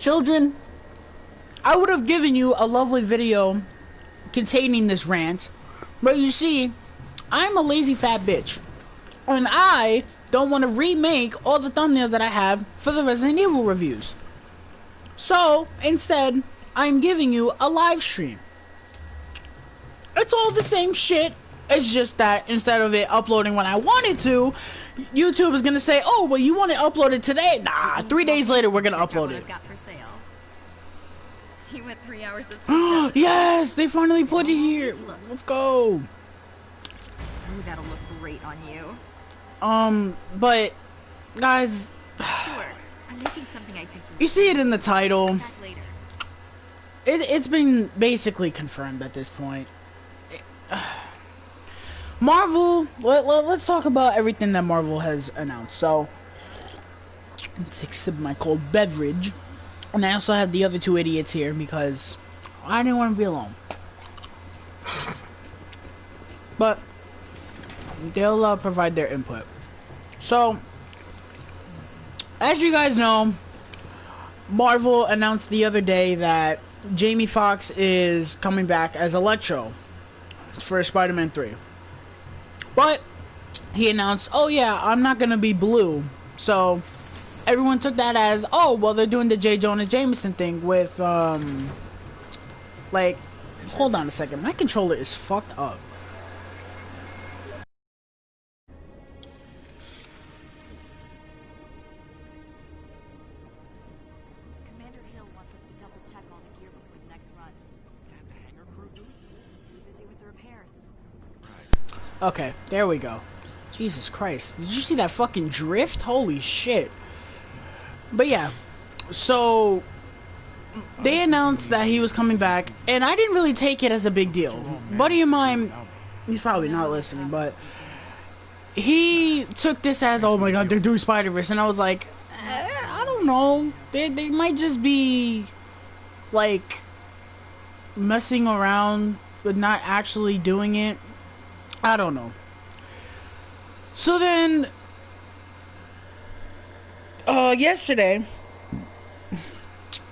Children, I would have given you a lovely video containing this rant, but you see, I'm a lazy fat bitch, and I don't want to remake all the thumbnails that I have for the Resident Evil reviews. So, instead, I'm giving you a live stream. It's all the same shit, it's just that instead of it uploading when I wanted to, YouTube is gonna say, oh, well, you want it uploaded today? Nah, 3 days later, we're gonna upload it. See what 3 hours of sleep. Yes, they finally put it here. Let's go. Ooh, that'll look great on you. But guys, Sure. I'm making something I think you see it in the title. back later. It's been basically confirmed at this point. Marvel, let's talk about everything that Marvel has announced. So, let's take a sip of my cold beverage. And I also have the other two idiots here because I didn't want to be alone. But they'll provide their input. So, as you guys know, Marvel announced the other day that Jamie Foxx is coming back as Electro for Spider-Man 3. But he announced, oh yeah, I'm not gonna be blue. So everyone took that as, oh, well, they're doing the J. Jonah Jameson thing with, like, hold on a second, my controller is fucked up. Commander Hill wants us to double check all the gear before the next run. Can't the hangar crew do it? Too busy with the repairs. Okay, there we go. Jesus Christ, did you see that fucking drift? Holy shit. But yeah, so they announced that he was coming back, and I didn't really take it as a big deal. Buddy of mine, he's probably not listening, but he took this as, oh my god, they're doing Spider-Verse, and I was like, I don't know, they might just be like messing around but not actually doing it. I don't know. So then yesterday,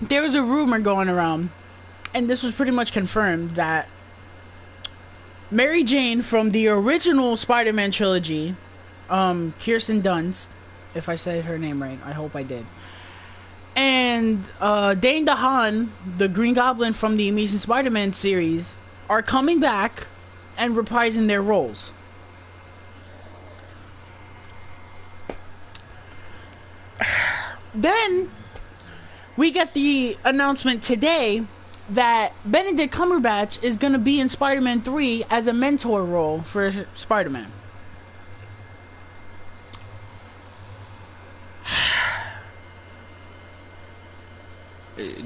there was a rumor going around, and this was pretty much confirmed, that Mary Jane from the original Spider-Man trilogy, Kirsten Dunst, if I said her name right, I hope I did, and Dane DeHaan, the Green Goblin from the Amazing Spider-Man series, are coming back and reprising their roles. Then we get the announcement today that Benedict Cumberbatch is going to be in Spider-Man 3 as a mentor role for Spider-Man.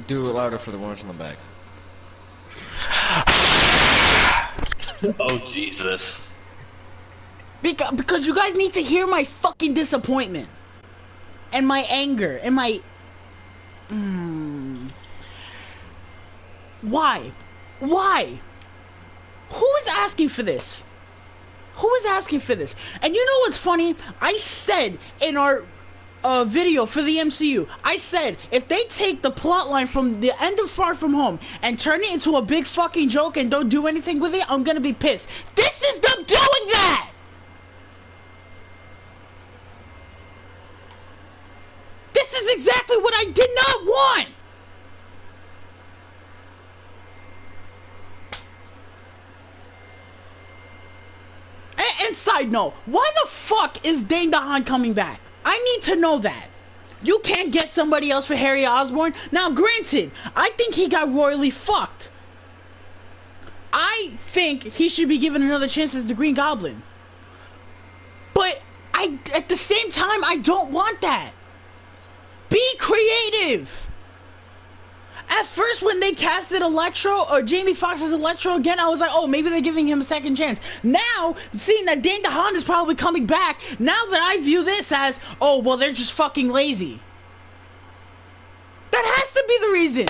Do it louder for the ones in the back. Oh, Jesus. Because you guys need to hear my fucking disappointment. And my anger. And my... Why? Why? Who is asking for this? Who is asking for this? And you know what's funny? I said in our video for the MCU, I said, if they take the plot line from the end of Far From Home and turn it into a big fucking joke and don't do anything with it, I'm gonna be pissed. This is them doing that! This is exactly what I did not want! And side note, why the fuck is Dane DeHaan coming back? I need to know that. You can't get somebody else for Harry Osborn? Now, granted, I think he got royally fucked. I think he should be given another chance as the Green Goblin. But at the same time, I don't want that. Be creative. At first, when they casted Electro, or Jamie Foxx as Electro again, I was like, oh, maybe they're giving him a second chance. Now, seeing that Dane DeHaan is probably coming back, now that I view this as, oh, well, they're just fucking lazy. That has to be the reason.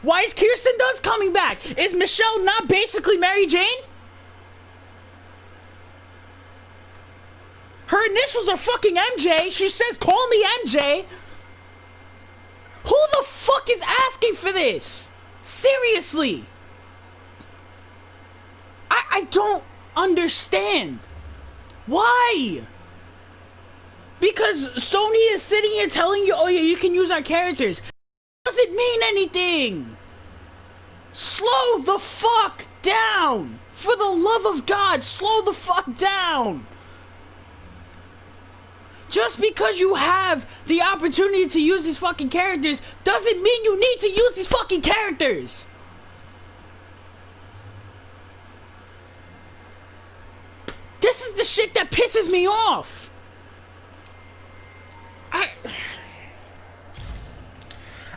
Why is Kirsten Dunst coming back? Is Michelle not basically Mary Jane? Her initials are fucking MJ. She says, call me MJ. Who the fuck is asking for this? Seriously. I don't understand. Why? Because Sony is sitting here telling you, oh yeah, you can use our characters. Doesn't mean anything. Slow the fuck down. For the love of God, slow the fuck down. Just because you have the opportunity to use these fucking characters doesn't mean you need to use these fucking characters. This is the shit that pisses me off.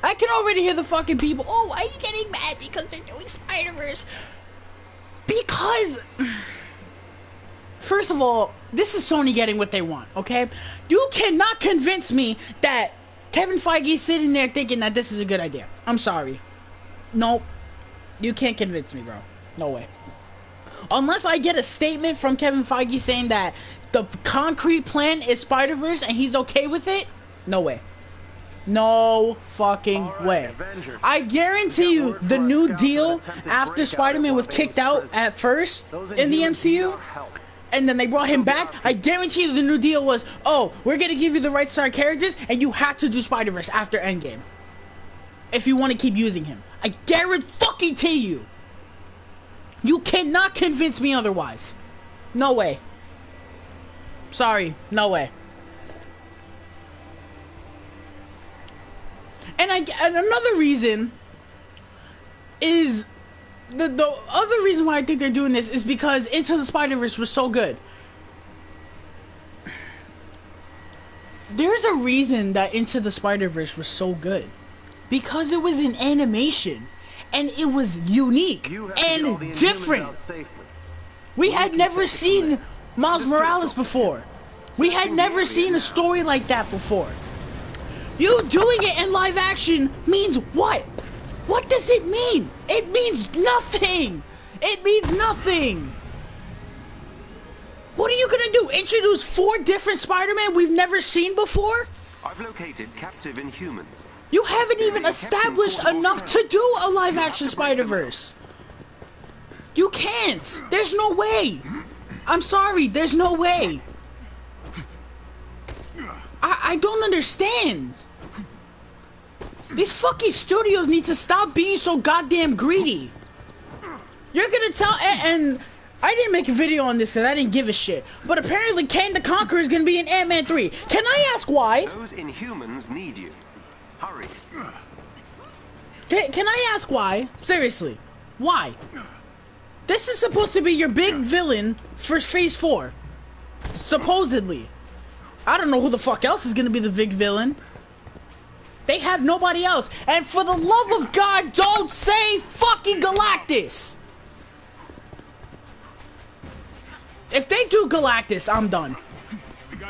I can already hear the fucking people. Oh, why are you getting mad because they're doing Spider-Verse? Because, first of all, this is Sony getting what they want, okay? You cannot convince me that Kevin Feige is sitting there thinking that this is a good idea. I'm sorry. Nope. You can't convince me, bro. No way. Unless I get a statement from Kevin Feige saying that the concrete plan is Spider-Verse and he's okay with it, no way. No fucking way. I guarantee you the new deal after Spider-Man was kicked out at first in the MCU and then they brought him back, I guarantee you the new deal was, oh, we're gonna give you the right star characters and you have to do Spider-Verse after Endgame if you want to keep using him. I guarantee you. You cannot convince me otherwise. No way. Sorry, no way. And another reason is the other reason why I think they're doing this is because Into the Spider-Verse was so good. There's a reason that Into the Spider-Verse was so good. Because it was an animation. And it was unique and different. We had never seen Miles Morales before. We had never seen a story like that before. You doing it in live action means what? What does it mean? It means nothing. It means nothing. What are you gonna do? Introduce 4 different Spider-Man we've never seen before? I've located captive Inhumans. You haven't even established enough to do a live action Spider-Verse. You can't. There's no way. I'm sorry, there's no way. I don't understand. These fucking studios need to stop being so goddamn greedy. You're gonna tell, and I didn't make a video on this because I didn't give a shit, but apparently Kang the Conqueror is gonna be in Ant-Man 3. Can I ask why? Those Inhumans need you. Hurry. Can I ask why? Seriously. Why? This is supposed to be your big villain for Phase 4. Supposedly. I don't know who the fuck else is gonna be the big villain. They have nobody else. And for the love of God, don't say fucking Galactus! If they do Galactus, I'm done.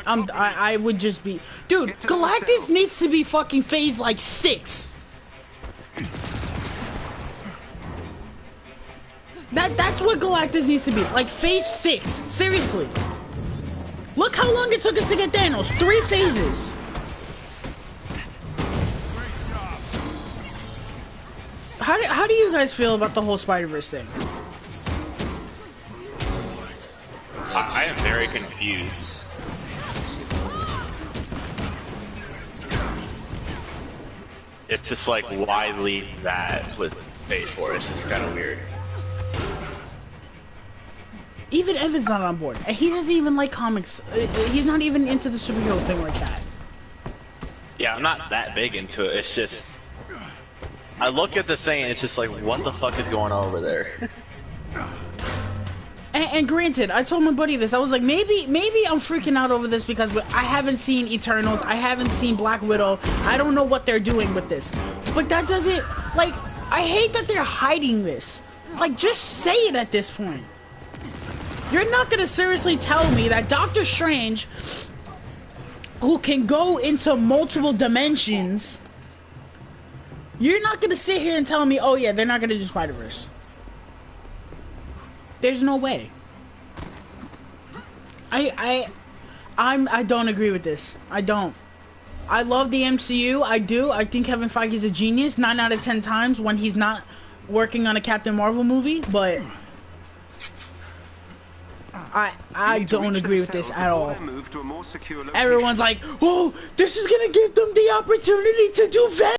I would just be... Dude, Galactus needs to be fucking phase like 6. That's what Galactus needs to be. Like phase 6. Seriously. Look how long it took us to get Thanos. 3 phases. How do you guys feel about the whole Spider-Verse thing? I am very confused. It's just like, why lead that with Phase 4? It's just kind of weird. Even Evan's not on board. And he doesn't even like comics. He's not even into the superhero thing like that. Yeah, I'm not that big into it. It's just... I look at this thing and it's just like, what the fuck is going on over there? And granted, I told my buddy this. I was like, maybe I'm freaking out over this because I haven't seen Eternals. I haven't seen Black Widow. I don't know what they're doing with this. But that doesn't... Like, I hate that they're hiding this. Like, just say it at this point. You're not gonna seriously tell me that Doctor Strange, who can go into multiple dimensions, you're not gonna sit here and tell me, oh yeah, they're not gonna do Spider-Verse. There's no way. I don't agree with this. I don't. I love the MCU. I do. I think Kevin Feige's a genius 9 out of 10 times when he's not working on a Captain Marvel movie, but I don't agree with this at all. Everyone's like, oh, this is gonna give them the opportunity to do Venom.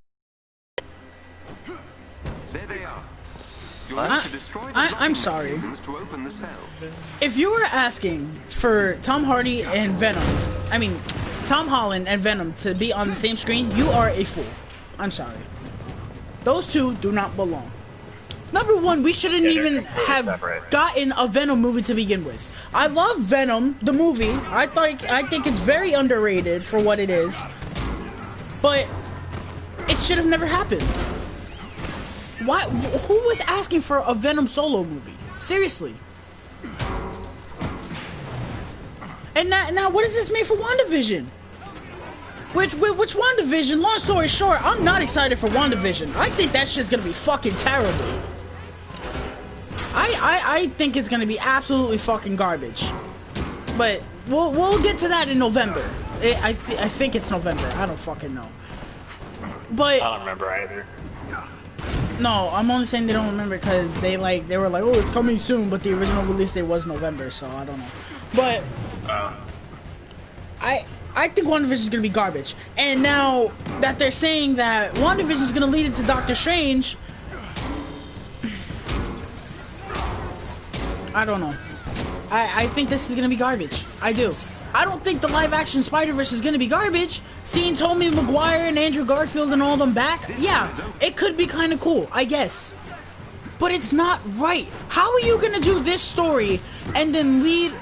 There they are. I'm sorry. If you were asking for Tom Hardy and Venom, I mean, Tom Holland and Venom to be on the same screen, you are a fool. I'm sorry. Those two do not belong. Number one, we shouldn't even have gotten a Venom movie to begin with. I love Venom, the movie. I think it's very underrated for what it is. But it should have never happened. Why? Who was asking for a Venom solo movie? Seriously. And now what does this mean for WandaVision? Which WandaVision, long story short, I'm not excited for WandaVision. I think that shit's gonna be fucking terrible. I think it's gonna be absolutely fucking garbage. But we'll get to that in November. I think it's November. I don't fucking know. But I don't remember either. no, I'm only saying they don't remember because they were like, oh, it's coming soon, but the original release date was November, so I don't know. But I think WandaVision is gonna be garbage. And now that they're saying that WandaVision is gonna lead into Doctor Strange, I don't know. I think this is gonna be garbage. I do. I don't think the live-action Spider-Verse is gonna be garbage. Seeing Tobey Maguire and Andrew Garfield and all them back, yeah, it could be kind of cool, I guess. But it's not right. How are you gonna do this story and then lead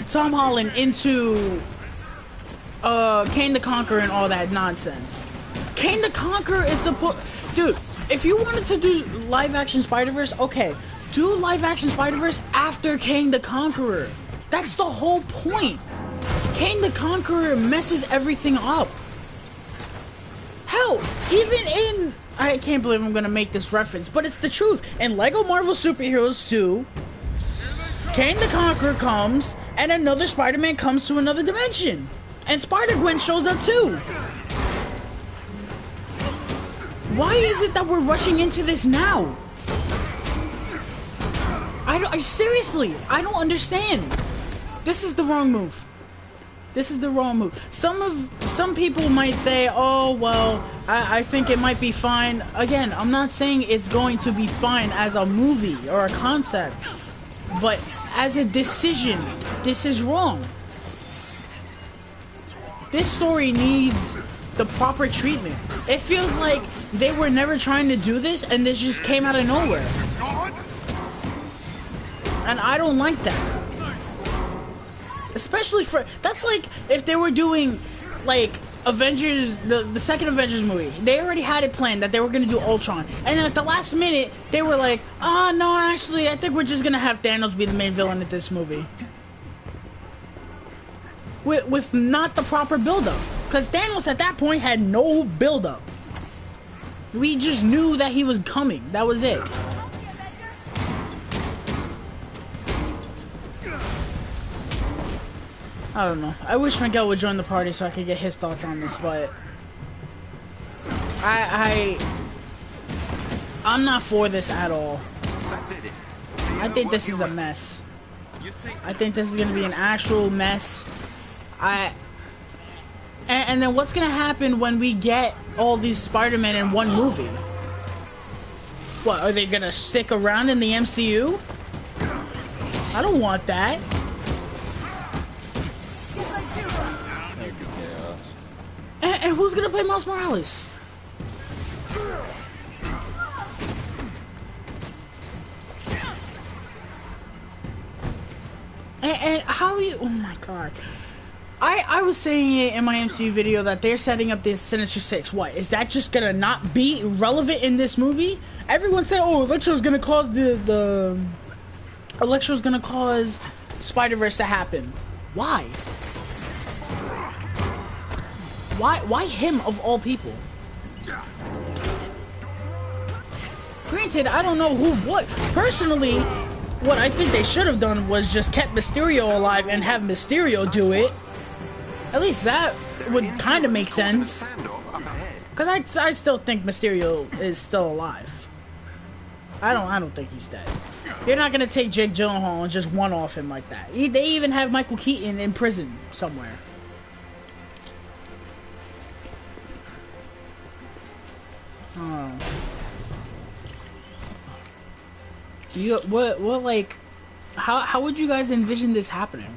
Tom Holland into Kane the Conqueror and all that nonsense? Kane the Conqueror is supposed... Dude, if you wanted to do live-action Spider-Verse, okay. Do live-action Spider-Verse after Kane the Conqueror. That's the whole point. Kane the Conqueror messes everything up. Hell, even in... I can't believe I'm gonna make this reference, but it's the truth. In LEGO Marvel Superheroes 2, Kane the Conqueror comes, and another Spider-Man comes to another dimension. And Spider-Gwen shows up too. Why is it that we're rushing into this now? Seriously, I don't understand. This is the wrong move. This is the wrong move. Some people might say, oh, well, I think it might be fine. Again, I'm not saying it's going to be fine as a movie or a concept. But as a decision, this is wrong. This story needs the proper treatment. It feels like they were never trying to do this and this just came out of nowhere. And I don't like that. Especially for... That's like if they were doing, like, Avengers... The second Avengers movie. They already had it planned that they were going to do Ultron. And then at the last minute, they were like, oh, no, actually, I think we're just going to have Thanos be the main villain of this movie. With not the proper build-up. Because Thanos at that point had no build-up. We just knew that he was coming. That was it. I don't know. I wish Miguel would join the party so I could get his thoughts on this, but I'm not for this at all. I think this is a mess. I think this is gonna be an actual mess. And then what's gonna happen when we get all these Spider-Men in one movie? What, are they gonna stick around in the MCU? I don't want that. And who's gonna play Miles Morales? And how are you? Oh my god. I was saying it in my MCU video that they're setting up this Sinister Six. What, is that just gonna not be relevant in this movie? Everyone said, oh, Electro's gonna cause Electro's gonna cause Spider-Verse to happen. Why? Why him of all people? Granted, I don't know what. Personally, what I think they should have done was just kept Mysterio alive and have Mysterio do it. At least that would kind of make sense. Because I still think Mysterio is still alive. I don't think he's dead. You're not gonna take Jake Gyllenhaal and just one-off him like that. They even have Michael Keaton in prison somewhere. What like, how would you guys envision this happening?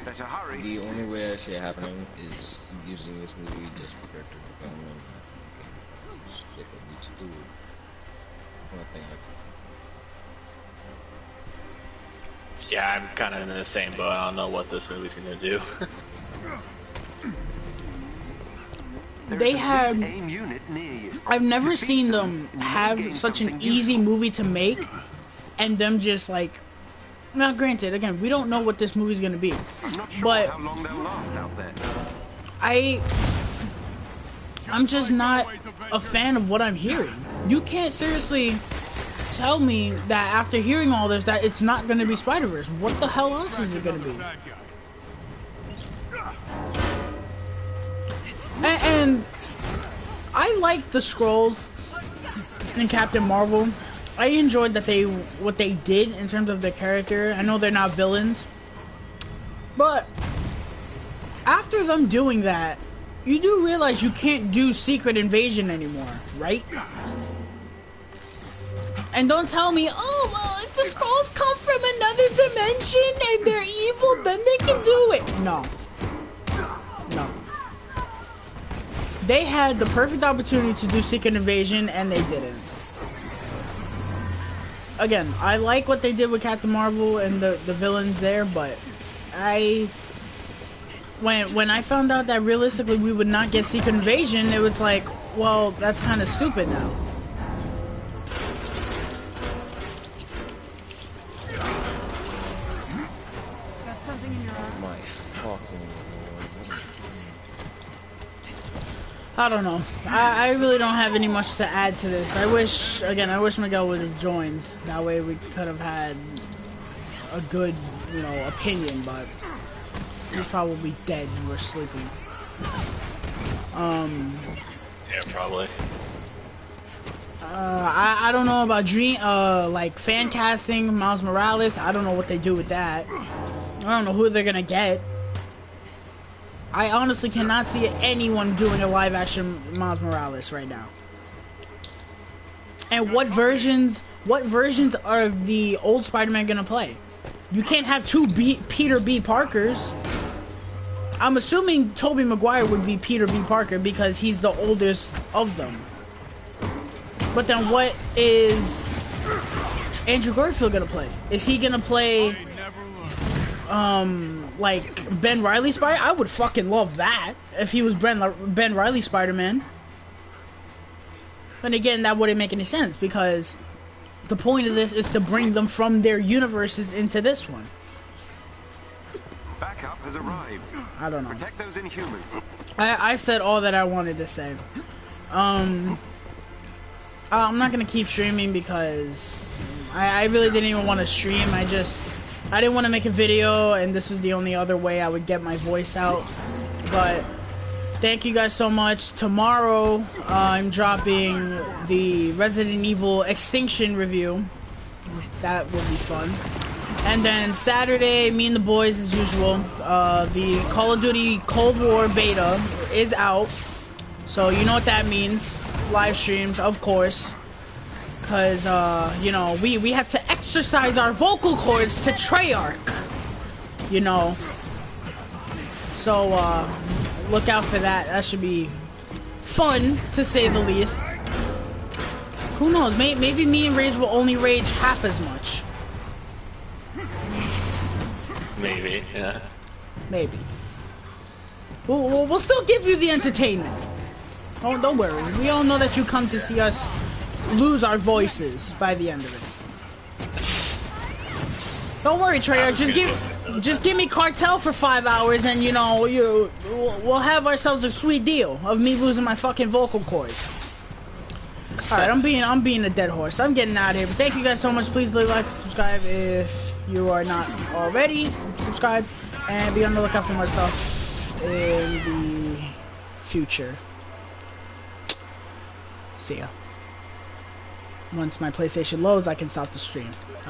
Better hurry. The only way I see it happening is using this movie just for character development. Just like what we need to do. Nothing like that. Yeah, I'm kind of in the same boat. I don't know what this movie's gonna do. They had... I've never seen them have such an easy movie to make, and them just like... Now, granted, again, we don't know what this movie's gonna be, but I'm just not a fan of what I'm hearing. You can't seriously tell me that after hearing all this that it's not gonna be Spider-Verse. What the hell else is it gonna be? And I like the Skrulls in Captain Marvel. I enjoyed that what they did in terms of their character. I know they're not villains, but after them doing that, you do realize you can't do Secret Invasion anymore, right? And don't tell me, oh, well, if the Skrulls come from another dimension and they're evil, then they can do it. No. No. They had the perfect opportunity to do Secret Invasion, and they didn't. Again, I like what they did with Captain Marvel and the villains there, but when I found out that realistically we would not get Secret Invasion, it was like, well, that's kind of stupid now. Got something in your arm? My fucking lord. I don't know. I really don't have any much to add to this. I wish Miguel would have joined. That way we could have had a good, opinion, but he's probably dead and we're sleeping. Yeah, probably. I don't know about like fan casting Miles Morales. I don't know what they do with that. I don't know who they're gonna get. I honestly cannot see anyone doing a live action Miles Morales right now. And what versions are the old Spider-Man gonna play? You can't have two Peter B. Parkers. I'm assuming Tobey Maguire would be Peter B. Parker because he's the oldest of them. But then what is Andrew Garfield gonna play? Is he gonna play like Ben Reilly Spider? I would fucking love that if he was Ben Reilly Spider-Man. But again, that wouldn't make any sense because the point of this is to bring them from their universes into this one. Backup has arrived. I don't know. Protect those Inhumans. I've said all that I wanted to say. I'm not gonna keep streaming because I really didn't even want to stream. I didn't want to make a video, and this was the only other way I would get my voice out. But thank you guys so much. Tomorrow, I'm dropping the Resident Evil Extinction review. That will be fun. And then Saturday, me and the boys, as usual, the Call of Duty Cold War beta is out. So you know what that means. Live streams, of course. Because, we had to exercise our vocal cords to Treyarch. So, look out for that. That should be fun, to say the least. Who knows? Maybe me and Rage will only rage half as much. Maybe, yeah. Maybe. We'll still give you the entertainment. Oh, don't worry. We all know that you come to see us lose our voices by the end of it. Don't worry, Treyarch. Just give me Cartel for 5 hours, and we'll have ourselves a sweet deal of me losing my fucking vocal cords. All right, I'm being a dead horse. I'm getting out of here. But thank you guys so much. Please leave a like, subscribe if you are not already subscribed. And be on the lookout for more stuff in the future. See ya. Once my PlayStation loads, I can stop the stream.